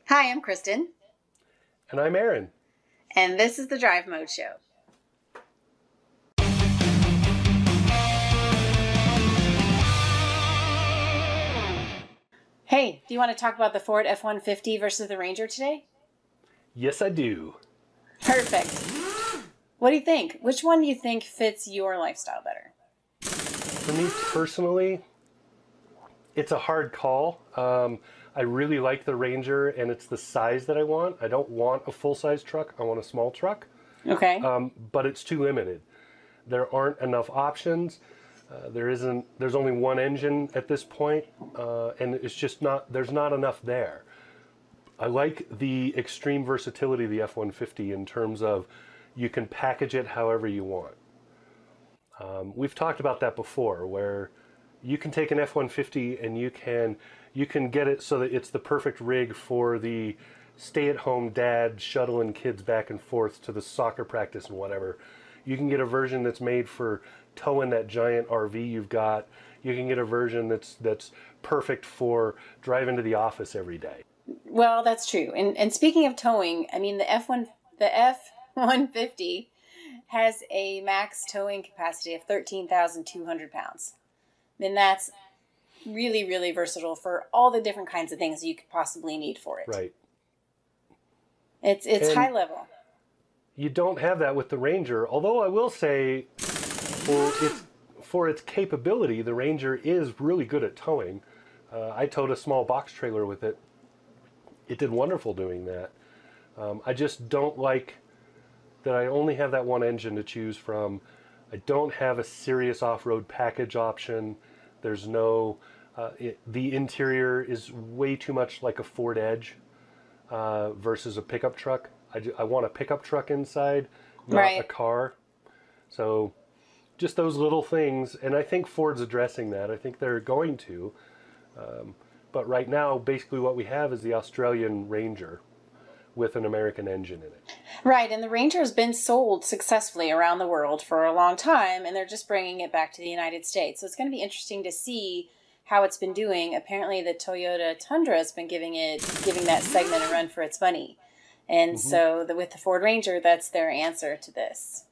Hi, I'm Kristin. And I'm Aaron. And this is the Drive Mode Show. Hey, do you want to talk about the Ford F-150 versus the Ranger today? Yes, I do. Perfect. What do you think? Which one do you think fits your lifestyle better? For me personally, it's a hard call. I really like the Ranger, and it's the size that I want. I don't want a full-size truck. I want a small truck. Okay. But it's too limited. There aren't enough options. There's only one engine at this point, and it's just there's not enough there. I like the extreme versatility of the F-150 in terms of you can package it however you want. We've talked about that before, where you can take an F-150 and you can get it so that it's the perfect rig for the stay-at-home dad shuttling kids back and forth to the soccer practice and whatever. You can get a version that's made for towing that giant RV you've got. You can get a version that's perfect for driving to the office every day. Well, that's true. And speaking of towing, I mean, the F-150 has a max towing capacity of 13,200 pounds. And that's really, really versatile for all the different kinds of things you could possibly need for it. Right. It's high level. You don't have that with the Ranger, although I will say for its capability, the Ranger is really good at towing. I towed a small box trailer with it. It did wonderful doing that. I just don't like that I only have that one engine to choose from. I don't have a serious off-road package option. There's no... the interior is way too much like a Ford Edge versus a pickup truck. I want a pickup truck inside, not a car. So just those little things, and I think Ford's addressing that. I think they're going to. But right now, basically what we have is the Australian Ranger with an American engine in it. Right, and the Ranger has been sold successfully around the world for a long time, and they're just bringing it back to the United States. So it's going to be interesting to see how it's been doing. Apparently the Toyota Tundra has been giving that segment a run for its money. And so with the Ford Ranger, that's their answer to this.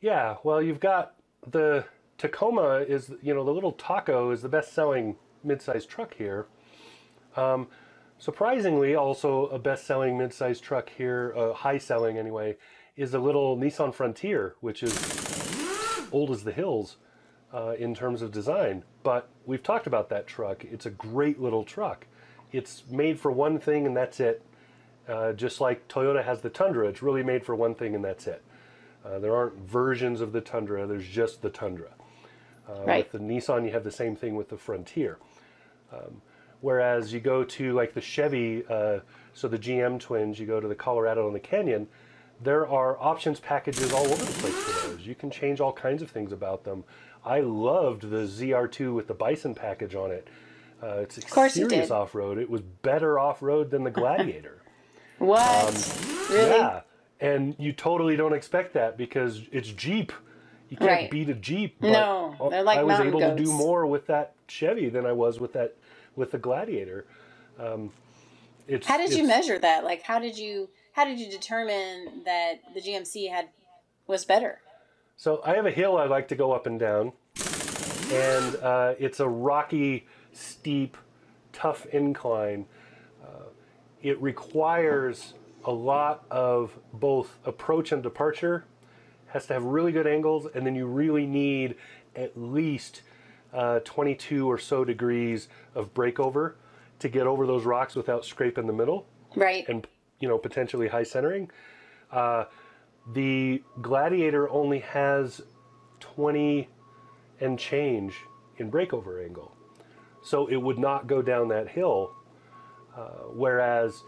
Yeah, well, you've got the Tacoma is, the little Taco is the best-selling mid-sized truck here. Surprisingly, also a best-selling mid-sized truck here, high-selling anyway, is the little Nissan Frontier, which is old as the hills in terms of design. But we've talked about that truck. It's a great little truck. It's made for one thing and that's it. Just like Toyota has the Tundra, it's really made for one thing and that's it. There aren't versions of the Tundra, there's just the Tundra. With the Nissan, you have the same thing with the Frontier. Whereas you go to like the Chevy, so the GM twins, you go to the Colorado and the Canyon, there are options packages all over the place for those. You can change all kinds of things about them. I loved the ZR2 with the Bison package on it. It's serious off-road. It was better off-road than the Gladiator. What? Really? Yeah, and you totally don't expect that because it's Jeep. You can't beat a Jeep. But no, they're like mountain goats. I was able to do more with that Chevy than I was with the Gladiator. How did you measure that? Like, how did you determine that the GMC was better? So I have a hill I like to go up and down, and it's a rocky, steep, tough incline. It requires a lot of both approach and departure. Has to have really good angles, and then you really need at least 22 or so degrees of breakover to get over those rocks without scraping the middle. Right. And potentially high centering. The Gladiator only has 20 and change in breakover angle, so it would not go down that hill. Whereas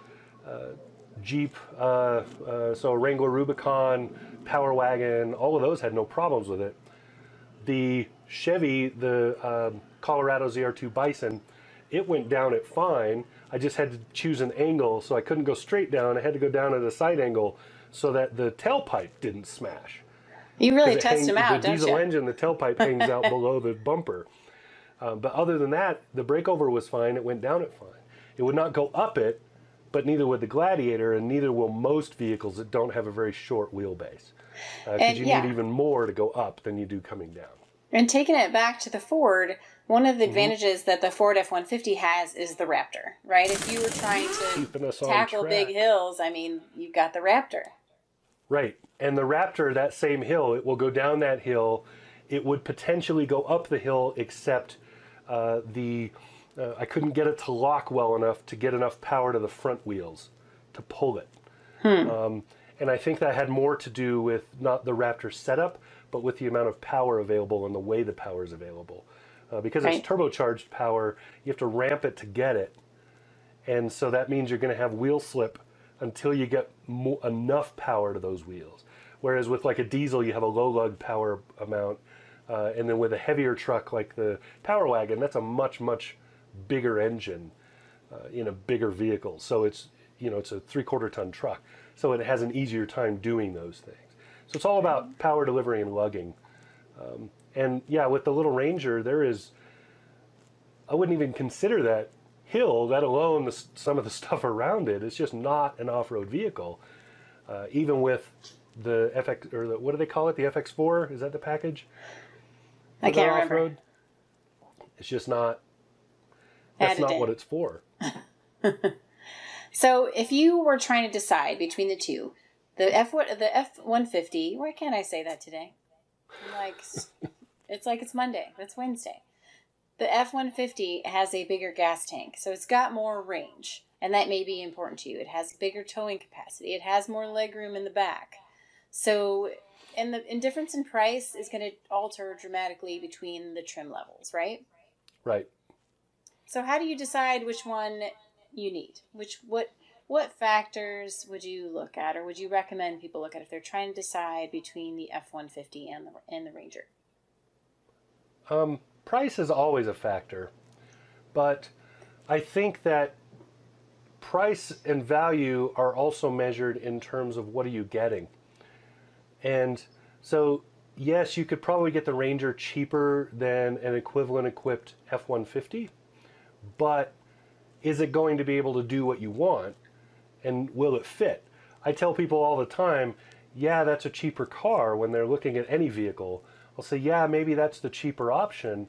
Jeep, so Wrangler Rubicon, Power Wagon, all of those had no problems with it. The Chevy, the Colorado ZR2 Bison, it went down at fine. I just had to choose an angle, so I couldn't go straight down. I had to go down at a side angle so that the tailpipe didn't smash. You really test them out, don't you? The diesel engine, the tailpipe hangs out below the bumper. But other than that, the breakover was fine. It went down at fine. It would not go up it, but neither would the Gladiator, and neither will most vehicles that don't have a very short wheelbase. Because you need even more to go up than you do coming down. And taking it back to the Ford, one of the advantages that the Ford F-150 has is the Raptor, right? If you were trying to tackle big hills, I mean, you've got the Raptor. Right. And the Raptor, that same hill, it will go down that hill. It would potentially go up the hill, except I couldn't get it to lock well enough to get enough power to the front wheels to pull it. And I think that had more to do with not the Raptor setup, but with the amount of power available and the way the power is available. Because it's turbocharged power, you have to ramp it to get it. And so that means you're going to have wheel slip until you get enough power to those wheels. Whereas with like a diesel, you have a low lug power amount. And then with a heavier truck like the Power Wagon, that's a much, much bigger engine in a bigger vehicle. So it's, it's a 3/4 ton truck. So it has an easier time doing those things. So it's all about power delivery and lugging. And yeah, with the little Ranger, I wouldn't even consider that hill, let alone some of the stuff around it. It's just not an off-road vehicle. Even with the FX, or what do they call it? The FX4? Is that the package? I can't remember. It's just not, that's not what it's for. So if you were trying to decide between the two, the F-150, why can't I say that today? It's like it's Monday. It's Wednesday. The F-150 has a bigger gas tank, so it's got more range, and that may be important to you. It has bigger towing capacity. It has more legroom in the back. So, and the difference in price is going to alter dramatically between the trim levels, right? Right. So how do you decide which one you need? What factors would you look at, or would you recommend people look at if they're trying to decide between the F-150 and the Ranger? Price is always a factor, but I think that price and value are also measured in terms of what are you getting. And so, yes, you could probably get the Ranger cheaper than an equivalent equipped F-150, but is it going to be able to do what you want, and will it fit? I tell people all the time, yeah, that's a cheaper car. When they're looking at any vehicle, I'll say, yeah, maybe that's the cheaper option,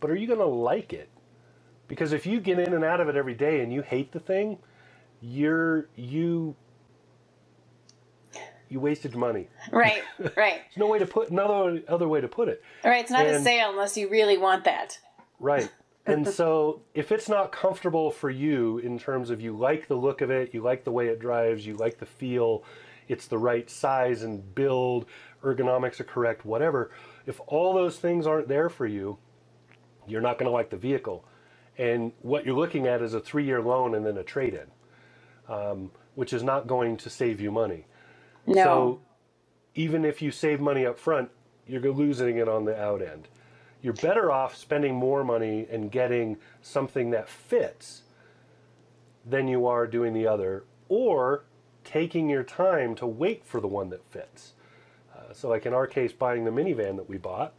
but are you going to like it? Because if you get in and out of it every day and you hate the thing, you wasted money. Right. There's no way to put other way to put it. All right, it's not a sale unless you really want that. Right. And so if it's not comfortable for you in terms of you like the look of it, you like the way it drives, you like the feel, it's the right size and build, ergonomics are correct, whatever, if all those things aren't there for you, you're not going to like the vehicle. And what you're looking at is a 3-year loan and then a trade-in, which is not going to save you money. No. So even if you save money up front, you're losing it on the out end. You're better off spending more money and getting something that fits than you are doing the other, or taking your time to wait for the one that fits. So like in our case, buying the minivan that we bought,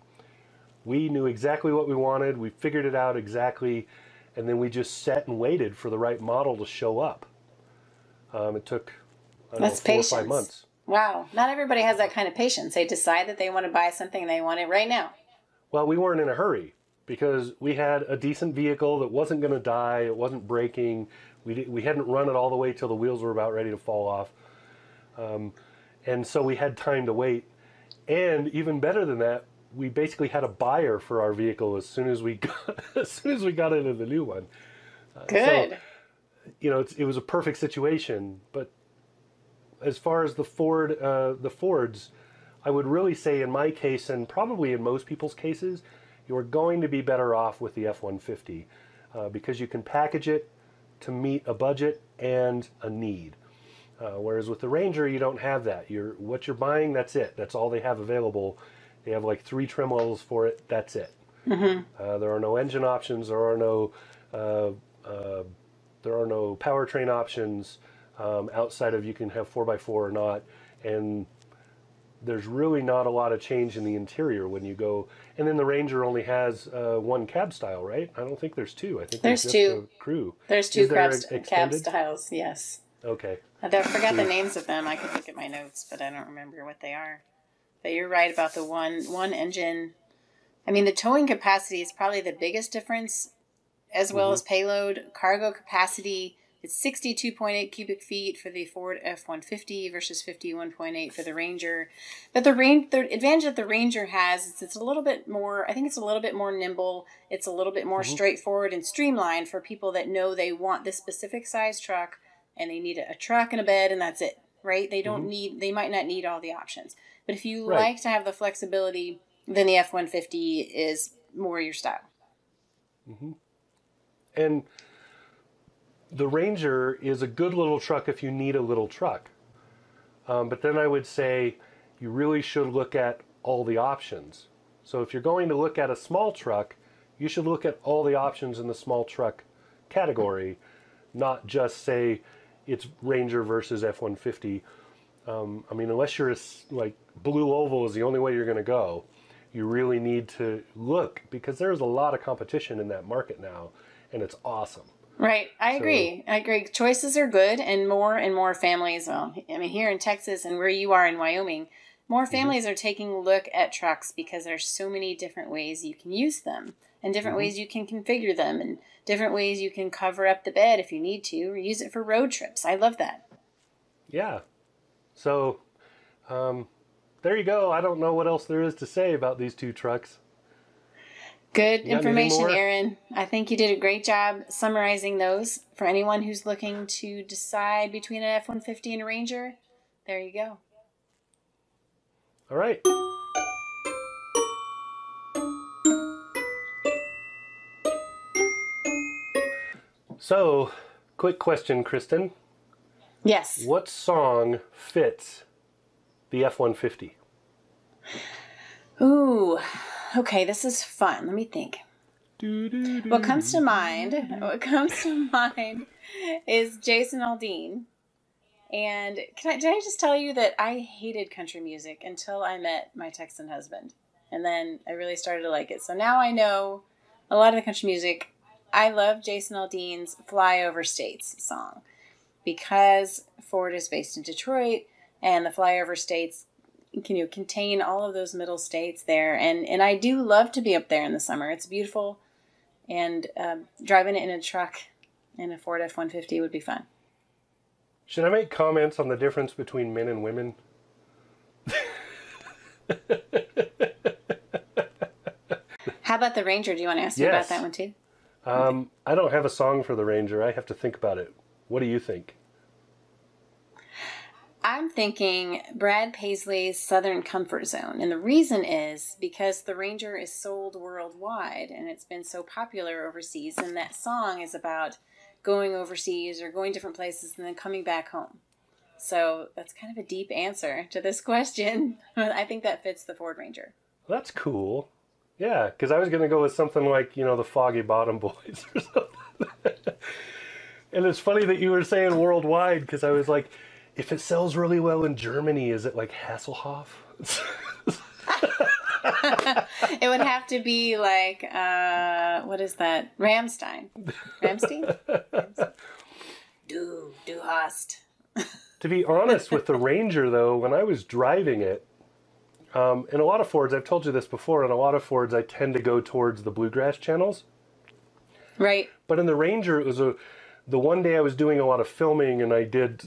we knew exactly what we wanted, we figured it out exactly, and then we just sat and waited for the right model to show up. It took, 4 or 5 months. Wow. Not everybody has that kind of patience. They decide that they want to buy something and they want it right now. Well, we weren't in a hurry because we had a decent vehicle that wasn't going to die. It wasn't breaking. We hadn't run it all the way till the wheels were about ready to fall off. And so we had time to wait. And even better than that, we basically had a buyer for our vehicle as soon as we got into the new one. Good. So, it was a perfect situation. But as far as the Fords, I would really say in my case, and probably in most people's cases, you're going to be better off with the F-150 because you can package it to meet a budget and a need. Whereas with the Ranger, you don't have that. What you're buying, that's it. That's all they have available. They have like 3 trim levels for it. That's it. Mm-hmm. There are no engine options. There are no powertrain options outside of you can have 4x4 or not. And there's really not a lot of change in the interior when you go. And then the Ranger only has one cab style, right? I don't think there's two. I think there's just two. a crew. There's two cab extended? styles, yes. Okay. I forgot the names of them. I could look at my notes, but I don't remember what they are. But you're right about the one engine. I mean, the towing capacity is probably the biggest difference, as well as payload. Cargo capacity, it's 62.8 cubic feet for the Ford F-150 versus 51.8 for the Ranger. But the advantage that the Ranger has is it's a little bit more, I think it's a little bit more nimble. It's a little bit more straightforward and streamlined for people that know they want this specific size truck and they need a truck and a bed and that's it, right? They don't need, they might not need all the options. But if you like to have the flexibility, then the F-150 is more your style. And the Ranger is a good little truck if you need a little truck. But then I would say you really should look at all the options. So if you're going to look at a small truck, you should look at all the options in the small truck category, not just say it's Ranger versus F-150. I mean, unless you're like blue oval is the only way you're going to go, you really need to look because there's a lot of competition in that market now, and it's awesome. Right. I agree. Choices are good, and more families. Well, I mean, here in Texas and where you are in Wyoming, more families are taking a look at trucks because there's so many different ways you can use them and different ways you can configure them and different ways you can cover up the bed if you need to or use it for road trips. I love that. Yeah. So, there you go. I don't know what else there is to say about these two trucks. Good information, Aaron. I think you did a great job summarizing those. For anyone who's looking to decide between an F-150 and a Ranger, there you go. All right. So, quick question, Kristin. Yes. What song fits the F-150? Ooh, okay, this is fun. Let me think. What comes to mind is Jason Aldean. And did I just tell you that I hated country music until I met my Texan husband? And then I really started to like it. So now I know a lot of the country music. I love Jason Aldean's Flyover States song because Ford is based in Detroit and the Flyover States contain all of those middle states there. And I do love to be up there in the summer. It's beautiful. And driving it in a truck in a Ford F-150 would be fun. Should I make comments on the difference between men and women? How about the Ranger? Do you want to ask me about that one too? I don't have a song for the Ranger. I have to think about it. What do you think? I'm thinking Brad Paisley's Southern Comfort Zone. And the reason is because the Ranger is sold worldwide and it's been so popular overseas. And that song is about going overseas or going different places and then coming back home. So that's kind of a deep answer to this question. I think that fits the Ford Ranger. That's cool. Yeah, because I was going to go with something like, the Foggy Bottom Boys or something. And it's funny that you were saying worldwide because I was like, if it sells really well in Germany, is it like Hasselhoff? It would have to be like, what is that? Rammstein. Rammstein? Du hast. To be honest with the Ranger, though, when I was driving it, in a lot of Fords, I've told you this before, in a lot of Fords, I tend to go towards the bluegrass channels. Right. But in the Ranger, it was the one day I was doing a lot of filming and I did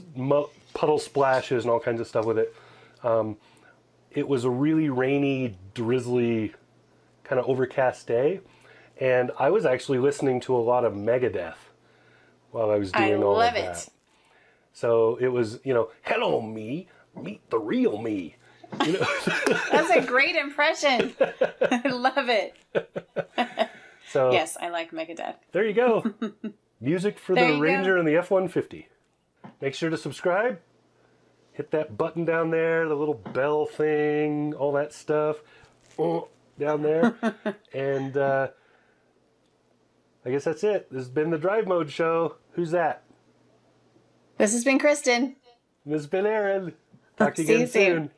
puddle splashes and all kinds of stuff with it. It was a really rainy, drizzly, kind of overcast day. And I was actually listening to a lot of Megadeth while I was doing all of that. I love it. So it was, hello me, meet the real me. That's a great impression. I love it. So yes, I like Megadeth. There you go. Music for the Ranger and the F-150. Make sure to subscribe. Hit that button down there, the little bell thing, all that stuff down there. And I guess that's it. This has been the Drive Mode Show. Who's that? This has been Kristin. This has been Aaron. Talk to you again soon.